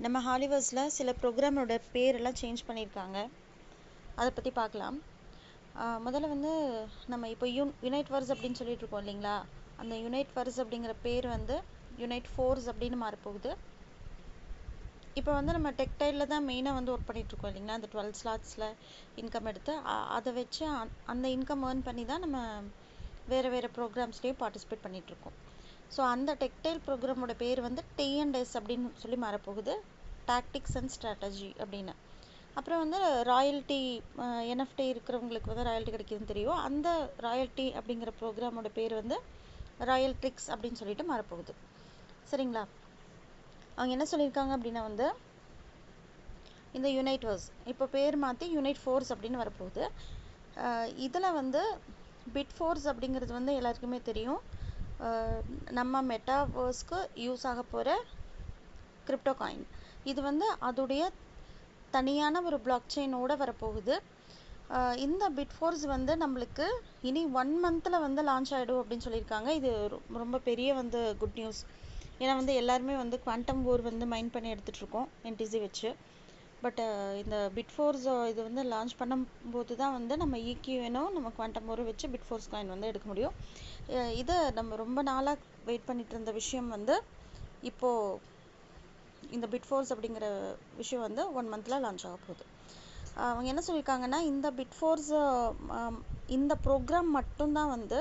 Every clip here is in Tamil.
நம்ம ஹாலிவர்ஸில் சில ப்ரோக்ராமோட பேரெல்லாம் சேஞ்ச் பண்ணியிருக்காங்க. அதை பற்றி பார்க்கலாம். முதல்ல வந்து நம்ம இப்போ யுனைட் வர்ஸ் அப்படின்னு சொல்லிட்டு இருக்கோம் இல்லைங்களா. அந்த யுனைட் வர்ஸ் அப்படிங்கிற பேர் வந்து யுனைட் ஃபோர்ஸ் அப்படின்னு மாறப்போகுது. இப்போ வந்து நம்ம டெக்டைலில் தான் மெயினாக வந்து ஒர்க் பண்ணிகிட்ருக்கோம் இல்லைங்களா. அந்த 12 ஸ்லாட்ஸில் இன்கம் எடுத்து அதை வச்சு அந்த இன்கம் ஏர்ன் பண்ணி தான் நம்ம வேறு ப்ரோக்ராம்ஸ்லேயும் பார்ட்டிசிபேட் பண்ணிகிட்ருக்கோம். ஸோ அந்த டெக்டைல் ப்ரோக்ராமோட பேர் வந்து T&S அப்படின்னு சொல்லி மாறப்போகுது, டாக்டிக்ஸ் அண்ட் ஸ்ட்ராட்டஜி அப்படின்னு. அப்புறம் வந்து ராயல்ட்டி, என்எஃப்டி இருக்கிறவங்களுக்கு வந்து ராயல்ட்டி கிடைக்குதுன்னு தெரியும். அந்த ராயல்ட்டி அப்படிங்கிற ப்ரோக்ராமோட பேர் வந்து ராயல் ட்ரிக்ஸ் அப்படின்னு சொல்லிட்டு மாறப்போகுது. சரிங்களா. அவங்க என்ன சொல்லியிருக்காங்க அப்படின்னா வந்து இந்த யுனைட் வர்ஸ் இப்போ பேர் மாற்றி யுனைட் ஃபோர்ஸ் அப்படின்னு வரப்போகுது. இதில் வந்து பிட் ஃபோர்ஸ் அப்படிங்கிறது வந்து எல்லாருக்குமே தெரியும். நம்ம மெட்டாவர்ஸ்க்கு யூஸ் ஆக போகிற கிரிப்டோ காயின். இது வந்து அதோடைய தனியான ஒரு பிளாக் செயினோடு வரப்போகுது. இந்த பிட்ஃபோர்ஸ் வந்து நம்மளுக்கு இனி 1 மந்தில் வந்து லான்ச் ஆகிடும் அப்படின்னு சொல்லியிருக்காங்க. இது ரொம்ப பெரிய வந்து குட் நியூஸ். ஏன்னா வந்து எல்லாருமே வந்து குவாண்டம் ஓர் வந்து மைண்ட் பண்ணி எடுத்துகிட்ருக்கோம் என்டிசி வச்சு. பட் இந்த பிட்ஃபோர்ஸ் இது வந்து லான்ச் பண்ணும்போது தான் வந்து நம்ம EQNO நம்ம குவாண்டம் ஓரை வச்சு பிட்ஃபோர்ஸ் காயின் வந்து எடுக்க முடியும். இதை நம்ம ரொம்ப நாளாக வெயிட் பண்ணிட்டு இருந்த விஷயம் வந்து இப்போது இந்த பிட்ஃபோர்ஸ் அப்படிங்கிற விஷயம் வந்து 1 மந்தில் லான்ச் ஆக போகுது. அவங்க என்ன சொல்லியிருக்காங்கன்னா இந்த பிட்ஃபோர்ஸ் இந்த ப்ரோக்ராம் மட்டும்தான் வந்து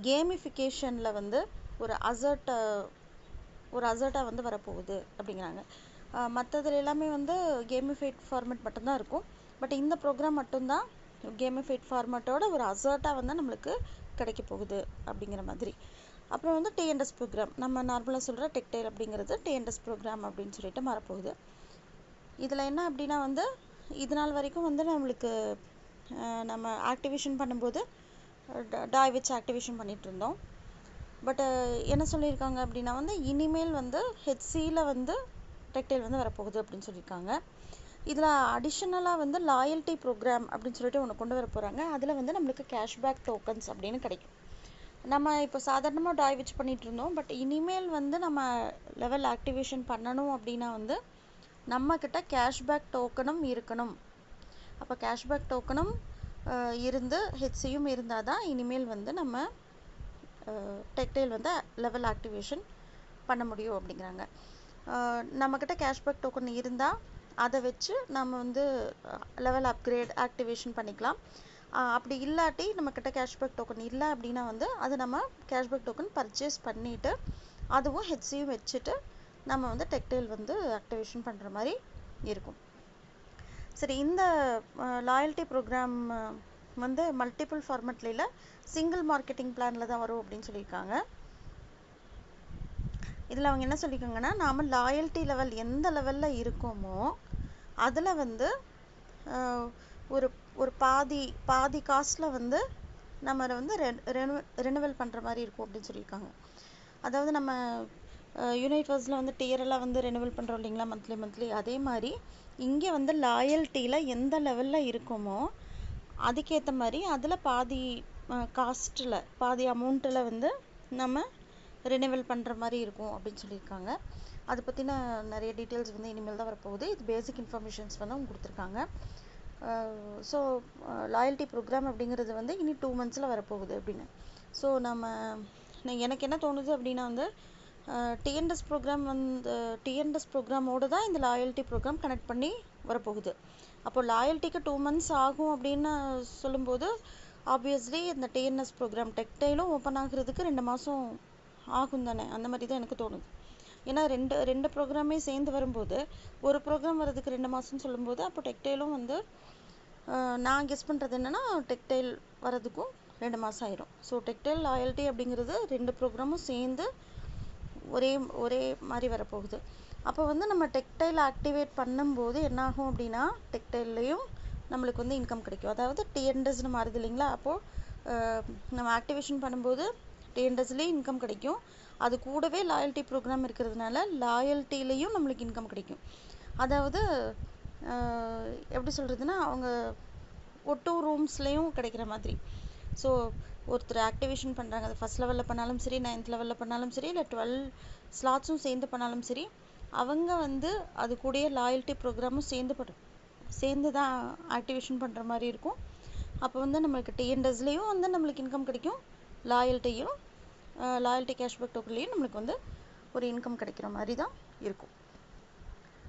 கேமிஃபிகேஷனில் வந்து ஒரு அசர்ட்டாக வந்து வரப்போகுது அப்படிங்கிறாங்க. மற்றதுல எல்லாமே வந்து கேமிஃபைட் ஃபார்மேட் மட்டும்தான் இருக்கும். பட் இந்த ப்ரோக்ராம் மட்டும்தான் கேமிஃபைட் ஃபார்மேட்டோட ஒரு அசர்ட்டாக வந்து நம்மளுக்கு கிடைக்க போகுது அப்படிங்கிற மாதிரி. அப்புறம் வந்து T&S ப்ரோக்ராம், நம்ம நார்மலாக சொல்கிற டெக்டைல் அப்படிங்கிறது T&S ப்ரோக்ராம் அப்படின்னு சொல்லிட்டு மாறப்போகுது. இதில் என்ன அப்படின்னா வந்து இது நாள் வரைக்கும் வந்து நம்மளுக்கு நம்ம ஆக்டிவேஷன் பண்ணும்போது டாய் வச்சு ஆக்டிவேஷன் பண்ணிகிட்டு இருந்தோம். பட் என்ன சொல்லியிருக்காங்க அப்படின்னா வந்து இனிமேல் வந்து HCயில் வந்து டெக்டைல் வந்து வரப்போகுது அப்படின்னு சொல்லியிருக்காங்க. இதில் அடிஷ்னலாக வந்து லாயல்ட்டி ப்ரோக்ராம் அப்படின்னு சொல்லிட்டு ஒன்று கொண்டு வர போகிறாங்க. அதில் வந்து நம்மளுக்கு கேஷ்பேக் டோக்கன்ஸ் அப்படின்னு கிடைக்கும். நம்ம இப்போ சாதாரணமாக டாய் வச்சு பண்ணிகிட்டு இருந்தோம். பட் இனிமேல் வந்து நம்ம லெவல் ஆக்டிவேஷன் பண்ணணும் அப்படின்னா வந்து நம்மக்கிட்ட கேஷ்பேக் டோக்கனும் இருக்கணும். அப்போ கேஷ்பேக் டோக்கனும் இருந்து HCயும் இருந்தால் தான் இனிமேல் வந்து நம்ம டெக்டைல் வந்து லெவல் ஆக்டிவேஷன் பண்ண முடியும் அப்படிங்கிறாங்க. நம்மக்கிட்ட கேஷ்பேக் டோக்கன் இருந்தால் அதை வச்சு நம்ம வந்து லெவல் அப்கிரேட் ஆக்டிவேஷன் பண்ணிக்கலாம். அப்படி இல்லாட்டி நம்மக்கிட்ட கேஷ்பேக் டோக்கன் இல்லை அப்படின்னா வந்து அது நம்ம கேஷ்பேக் டோக்கன் பர்ச்சேஸ் பண்ணிவிட்டு அதுவும் HCயும் வச்சுட்டு நம்ம வந்து டெக்டைல் வந்து ஆக்டிவேஷன் பண்ணுற மாதிரி இருக்கும். சரி, இந்த லாயல்ட்டி ப்ரோக்ராம் வந்து மல்டிபிள் ஃபார்மேட்ல சிங்கிள் மார்க்கெட்டிங் பிளானில் தான் வரும் அப்படின்னு சொல்லியிருக்காங்க. இதில் அவங்க என்ன சொல்லியிருக்காங்கன்னா நாம் லாயல்ட்டி லெவல் எந்த லெவலில் இருக்கோமோ அதில் வந்து ஒரு ஒரு பாதி காஸ்ட்டில் வந்து நம்ம அதை வந்து ரெனுவல் பண்ணுற மாதிரி இருக்கும் அப்படின்னு சொல்லியிருக்காங்க. அதாவது நம்ம யூனிவர்ஸில் வந்து டியரெல்லாம் வந்து ரெனுவல் பண்ணுறோம் இல்லைங்களா, மந்த்லி. அதே மாதிரி இங்கே வந்து லாயல்ட்டியில் எந்த லெவலில் இருக்கோமோ அதுக்கேற்ற மாதிரி அதில் பாதி காஸ்ட்டில் பாதி அமௌண்ட்டில் வந்து நம்ம ரெனுவல் பண்ணுற மாதிரி இருக்கும் அப்படின்னு சொல்லியிருக்காங்க. அதை பற்றின நிறைய டீட்டெயில்ஸ் வந்து இனிமேல் தான் வரப்போகுது. இது பேசிக் இன்ஃபர்மேஷன்ஸ் வந்து அவங்க கொடுத்துருக்காங்க. ஸோ லாயல்ட்டி ப்ரோக்ராம் அப்படிங்கிறது வந்து இனி 2 மந்த்ஸில் வரப்போகுது அப்படின்னு. ஸோ எனக்கு என்ன தோணுது அப்படின்னா வந்து T&S ப்ரோக்ராம் வந்து T&S ப்ரோக்ராமோடு தான் இந்த லாயல்ட்டி ப்ரோக்ராம் கனெக்ட் பண்ணி வரப்போகுது. அப்போது லாயல்ட்டிக்கு 2 மந்த்ஸ் ஆகும் அப்படின்னு சொல்லும்போது ஆப்வியஸ்லி இந்த T&S ப்ரோக்ராம் டெக்டைலும் ஓப்பன் ஆகுறதுக்கு 2 மாதம் ஆகும் தானே. அந்த மாதிரி தான் எனக்கு தோணுது. ஏன்னா ரெண்டு ப்ரோக்ராமே சேர்ந்து வரும்போது ஒரு ப்ரோக்ராம் வர்றதுக்கு 2 மாதம்னு சொல்லும்போது அப்போ டெக்டைலும் வந்து நான் கெஸ் பண்ணுறது என்னென்னா டெக்டைல் வரதுக்கும் 2 மாதம் ஆயிரும். ஸோ டெக்டைல் லாயல்ட்டி அப்படிங்கிறது 2 ப்ரோக்ராமும் சேர்ந்து ஒரே மாதிரி வரப்போகுது. அப்போ வந்து நம்ம டெக்டைல் ஆக்டிவேட் பண்ணும்போது என்னாகும் அப்படின்னா டெக்டைல்லையும் நம்மளுக்கு வந்து இன்கம் கிடைக்கும். அதாவது T&Sன்னு மாறுது இல்லைங்களா. அப்போது நம்ம ஆக்டிவேஷன் பண்ணும்போது T&Sலேயும் இன்கம் கிடைக்கும். அது கூடவே லாயல்ட்டி ப்ரோக்ராம் இருக்கிறதுனால லாயல்ட்டிலையும் நம்மளுக்கு இன்கம் கிடைக்கும். அதாவது எப்படி சொல்கிறதுனா அவங்க 2 ரூம்ஸ்லேயும் கிடைக்கிற மாதிரி. ஸோ ஒருத்தர் ஆக்டிவேஷன் பண்ணுறாங்க, அது ஃபஸ்ட் லெவலில் பண்ணாலும் சரி, 9th லெவலில் பண்ணாலும் சரி, இல்லை ஸ்லாட்ஸும் சேர்ந்து பண்ணாலும் சரி, அவங்க வந்து அது கூடயே லாயல்ட்டி ப்ரோக்ராமும் சேர்ந்து தான் ஆக்டிவேஷன் பண்ணுற மாதிரி இருக்கும். அப்போ வந்து நம்மளுக்கு டிஎன்டஸ்லேயும் வந்து நம்மளுக்கு இன்கம் கிடைக்கும், லாயல்ட்டி கேஷ்பேக் டோக்கன்லேயும் நம்மளுக்கு வந்து ஒரு இன்கம் கிடைக்கிற மாதிரி தான் இருக்கும்.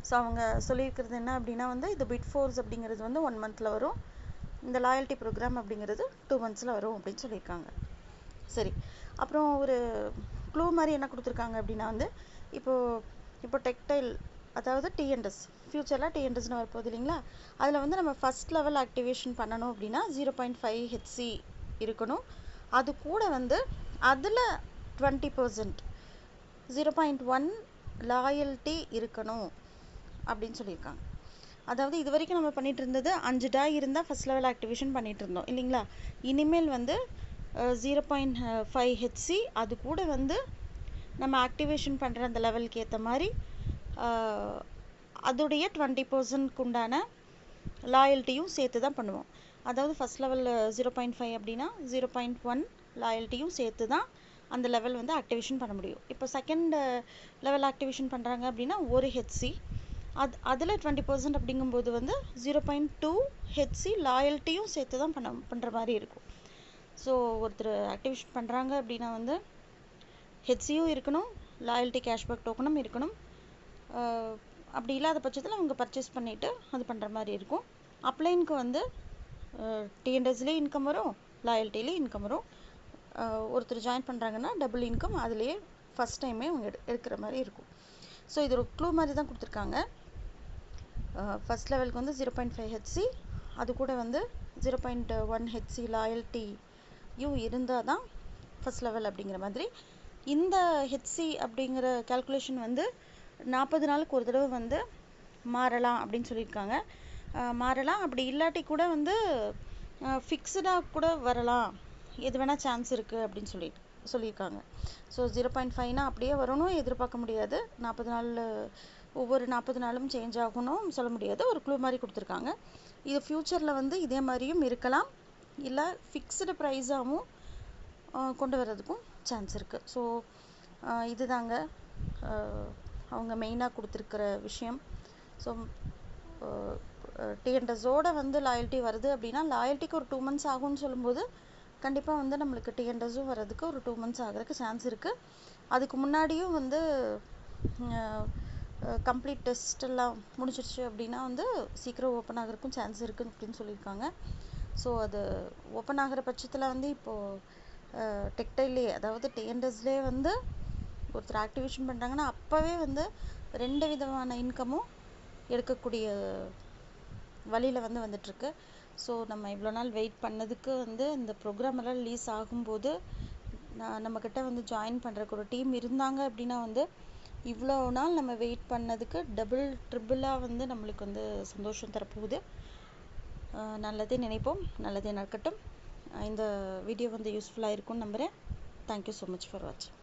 ஸோ அவங்க சொல்லியிருக்கிறது என்ன அப்படின்னா வந்து இது பிட்ஃபோர்ஸ் அப்படிங்கிறது வந்து 1 monthல வரும், இந்த லாயல்ட்டி ப்ரோக்ராம் அப்படிங்கிறது 2 monthsல வரும் அப்படின்னு சொல்லியிருக்காங்க. சரி, அப்புறம் ஒரு க்ளூ மாதிரி என்ன கொடுத்துருக்காங்க அப்படின்னா வந்து இப்போ டெக்டைல், அதாவது டிஎன்டஸ், ஃப்யூச்சரில் டிஎன்டஸ்னு வரப்போகுது இல்லைங்களா, அதில் வந்து நம்ம ஃபஸ்ட் லெவல் ஆக்டிவேஷன் பண்ணணும் அப்படின்னா 0.5 HC இருக்கணும். அது கூட வந்து அதில் 20% 0.1 லாயல்ட்டி இருக்கணும் அப்படின்னு சொல்லியிருக்காங்க. அதாவது இது வரைக்கும் நம்ம பண்ணிட்டு இருந்தது 5 டாய் இருந்தால் ஃபஸ்ட் லெவல் ஆக்டிவேஷன் பண்ணிட்டு இருந்தோம் இல்லைங்களா. இனிமேல் வந்து 0.5 HC அது கூட வந்து நம்ம ஆக்டிவேஷன் பண்ணுற அந்த லெவலுக்கு ஏற்ற மாதிரி அதோடைய 20% உண்டான லாயல்ட்டியும் சேர்த்து தான் பண்ணுவோம். அதாவது ஃபஸ்ட் லெவல் 0.5 அப்படின்னா 0.1 லாயல்ட்டியும் சேர்த்து தான் அந்த லெவல் வந்து ஆக்டிவேஷன் பண்ண முடியும். இப்போ செகண்ட் லெவல் ஆக்டிவேஷன் பண்ணுறாங்க அப்படின்னா 1 HC, அதில் 20% அப்படிங்கும்போது வந்து 0.2 HC லாயல்ட்டியும் சேர்த்து தான் பண்ணுற மாதிரி இருக்கும். ஸோ ஒருத்தர் ஆக்டிவேஷன் பண்ணுறாங்க அப்படின்னா வந்து ஹெச்சியும் இருக்கணும், லாயல்ட்டி கேஷ்பேக் டோக்கனும் இருக்கணும். அப்படி இல்லாத பட்சத்தில் அவங்க பர்ச்சேஸ் பண்ணிவிட்டு அது பண்ணுற மாதிரி இருக்கும். அப்ளைனுக்கு வந்து டிஎன்டஸ்லேயும் இன்கம் வரும், லாயல்ட்டிலேயும் இன்கம் வரும். ஒருத்தர் ஜாயின் பண்ணுறாங்கன்னா டபுள் இன்கம் அதுலேயே ஃபஸ்ட் டைமே அவங்க எடுக்கிற மாதிரி இருக்கும். ஸோ இது ஒரு க்ளூ மாதிரி தான் கொடுத்துருக்காங்க. ஃபஸ்ட் லெவலுக்கு வந்து 0.5 HC, அது கூட வந்து 0.1 HC லாயல்ட்டியும் இருந்தால் தான் ஃபஸ்ட் லெவல் அப்படிங்கிற மாதிரி. இந்த ஹெச்சி அப்படிங்கிற கால்குலேஷன் வந்து 40 நாளுக்கு ஒரு தடவை வந்து மாறலாம் அப்படின்னு சொல்லியிருக்காங்க. மாறலாம், அப்படி இல்லாட்டி கூட வந்து ஃபிக்ஸ்டாக கூட வரலாம், எது வேணால் சான்ஸ் இருக்குது அப்படின்னு சொல்லியிருக்காங்க. ஸோ 0.5னா அப்படியே வரணும் எதிர்பார்க்க முடியாது, 40 நாள் ஒவ்வொரு 40 நாளும் சேஞ்ச் ஆகணும் சொல்ல முடியாது. ஒரு க்ளூ மாதிரி கொடுத்துருக்காங்க. இது ஃப்யூச்சரில் வந்து இதே மாதிரியும் இருக்கலாம், இல்லை ஃபிக்ஸ்டு ப்ரைஸாகவும் கொண்டு வர்றதுக்கும் சான்ஸ் இருக்குது. ஸோ இதுதாங்க அவங்க மெயினாக கொடுத்துருக்கிற விஷயம். ஸோ டிஎன்டஸோட வந்து லாயல்ட்டி வருது அப்படின்னா லாயல்ட்டிக்கு ஒரு 2 months ஆகும்னு சொல்லும்போது கண்டிப்பாக வந்து நம்மளுக்கு டிஎன்டஸும் வர்றதுக்கு ஒரு 2 months ஆகிறதுக்கு சான்ஸ் இருக்குது. அதுக்கு முன்னாடியும் வந்து கம்ப்ளீட் டெஸ்ட் எல்லாம் முடிச்சிருச்சு அப்படின்னா வந்து சீக்கிரம் ஓப்பன் ஆகிறதுக்கும் சான்ஸ் இருக்குது அப்படின்னு சொல்லியிருக்காங்க. ஸோ அது ஓப்பன் ஆகிற பட்சத்தில் வந்து இப்போது டெக்டைல்லே, அதாவது டிஎன்டஸ்லேயே வந்து ஒருத்தர் ஆக்டிவேஷன் பண்ணுறாங்கன்னா அப்போவே வந்து 2 விதமான இன்கமும் எடுக்கக்கூடிய வழியில் வந்து வந்துட்டுருக்கு. ஸோ நம்ம இவ்வளோ நாள் வெயிட் பண்ணதுக்கு வந்து இந்த ப்ரோக்ராம் எல்லாம் ரிலீஸ் ஆகும்போது நம்மக்கிட்ட வந்து ஜாயின் பண்ணுறக்கு ஒரு டீம் இருந்தாங்க அப்படின்னா வந்து இவ்வளோ நாள் நம்ம வெயிட் பண்ணதுக்கு டபுள் ட்ரிபிளாக வந்து நம்மளுக்கு வந்து சந்தோஷம் தரப்போகுது. நல்லதே நினைப்போம், நல்லதே நடக்கட்டும். இந்த வீடியோ வந்து யூஸ்ஃபுல்லாக இருக்கும்னு நம்புகிறேன். தேங்க்யூ ஸோ மச் ஃபார் வாட்சிங்.